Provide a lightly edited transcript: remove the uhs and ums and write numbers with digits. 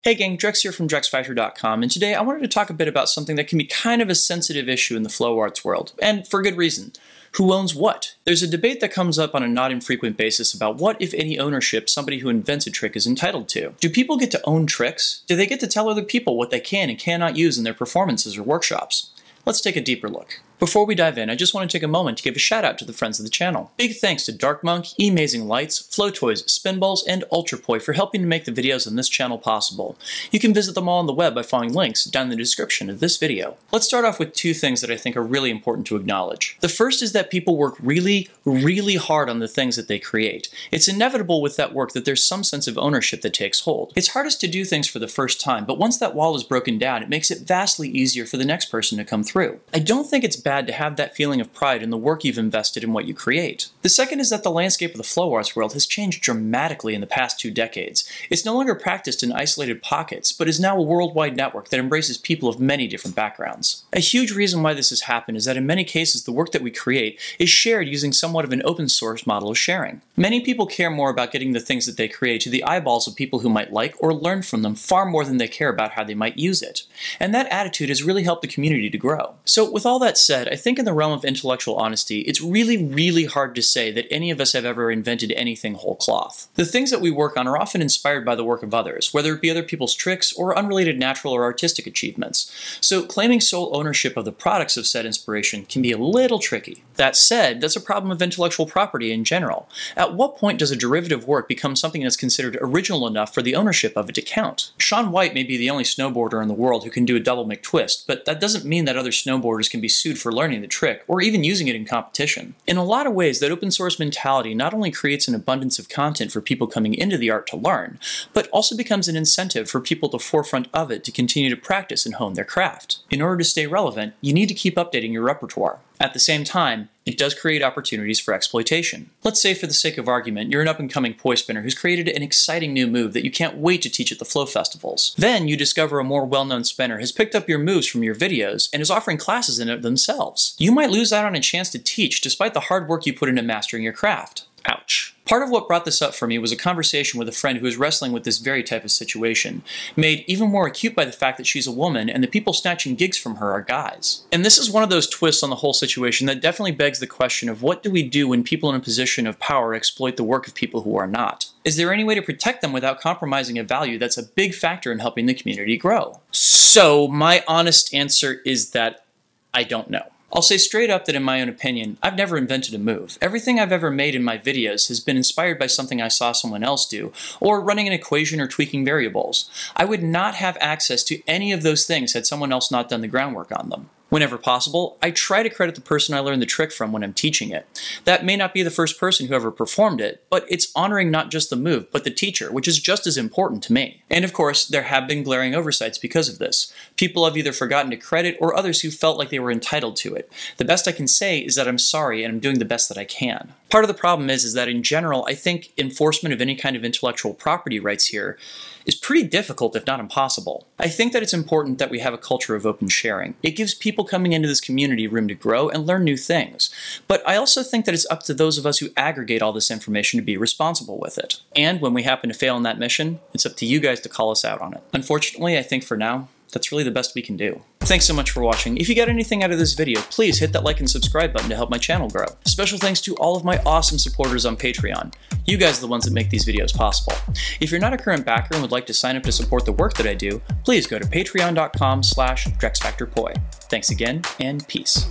Hey gang, Drex here from DrexFactor.com, and today I wanted to talk a bit about something that can be kind of a sensitive issue in the flow arts world, and for good reason. Who owns what? There's a debate that comes up on a not infrequent basis about what, if any, ownership somebody who invents a trick is entitled to. Do people get to own tricks? Do they get to tell other people what they can and cannot use in their performances or workshops? Let's take a deeper look. Before we dive in, I just want to take a moment to give a shout out to the friends of the channel. Big thanks to Dark Monk, Emazing Lights, FlowToys, Spinballs, and Ultrapoi for helping to make the videos on this channel possible. You can visit them all on the web by following links down in the description of this video. Let's start off with two things that I think are really important to acknowledge. The first is that people work really hard on the things that they create. It's inevitable with that work that there's some sense of ownership that takes hold. It's hardest to do things for the first time, but once that wall is broken down, it makes it vastly easier for the next person to come through. I don't think it's bad to have that feeling of pride in the work you've invested in what you create. The second is that the landscape of the flow arts world has changed dramatically in the past 2 decades. It's no longer practiced in isolated pockets, but is now a worldwide network that embraces people of many different backgrounds. A huge reason why this has happened is that in many cases the work that we create is shared using somewhat of an open source model of sharing. Many people care more about getting the things that they create to the eyeballs of people who might like or learn from them far more than they care about how they might use it. And that attitude has really helped the community to grow. So with all that said, I think in the realm of intellectual honesty, it's really hard to say that any of us have ever invented anything whole cloth. The things that we work on are often inspired by the work of others, whether it be other people's tricks or unrelated natural or artistic achievements. So claiming sole ownership of the products of said inspiration can be a little tricky. That said, that's a problem of intellectual property in general. At what point does a derivative work become something that's considered original enough for the ownership of it to count? Shaun White may be the only snowboarder in the world who can do a double McTwist, but that doesn't mean that other snowboarders can be sued for learning the trick, or even using it in competition. In a lot of ways, that open source mentality not only creates an abundance of content for people coming into the art to learn, but also becomes an incentive for people at the forefront of it to continue to practice and hone their craft. In order to stay relevant, you need to keep updating your repertoire. At the same time, it does create opportunities for exploitation. Let's say, for the sake of argument, you're an up-and-coming poi spinner who's created an exciting new move that you can't wait to teach at the flow festivals. Then you discover a more well-known spinner has picked up your moves from your videos and is offering classes in it themselves. You might lose out on a chance to teach despite the hard work you put into mastering your craft. Ouch. Part of what brought this up for me was a conversation with a friend who is wrestling with this very type of situation, made even more acute by the fact that she's a woman and the people snatching gigs from her are guys. And this is one of those twists on the whole situation that definitely begs the question of what do we do when people in a position of power exploit the work of people who are not? Is there any way to protect them without compromising a value that's a big factor in helping the community grow? So my honest answer is that I don't know. I'll say straight up that in my own opinion, I've never invented a move. Everything I've ever made in my videos has been inspired by something I saw someone else do, or running an equation or tweaking variables. I would not have access to any of those things had someone else not done the groundwork on them. Whenever possible, I try to credit the person I learned the trick from when I'm teaching it. That may not be the first person who ever performed it, but it's honoring not just the move, but the teacher, which is just as important to me. And of course, there have been glaring oversights because of this. People have either forgotten to credit or others who felt like they were entitled to it. The best I can say is that I'm sorry and I'm doing the best that I can. Part of the problem is that in general, I think enforcement of any kind of intellectual property rights here is pretty difficult, if not impossible. I think that it's important that we have a culture of open sharing. It gives people coming into this community room to grow and learn new things. But I also think that it's up to those of us who aggregate all this information to be responsible with it. And when we happen to fail in that mission, it's up to you guys to call us out on it. Unfortunately, I think for now, that's really the best we can do. Thanks so much for watching. If you got anything out of this video, please hit that like and subscribe button to help my channel grow. Special thanks to all of my awesome supporters on Patreon. You guys are the ones that make these videos possible. If you're not a current backer and would like to sign up to support the work that I do, please go to patreon.com/DrexFactorPoi. Thanks again, and peace.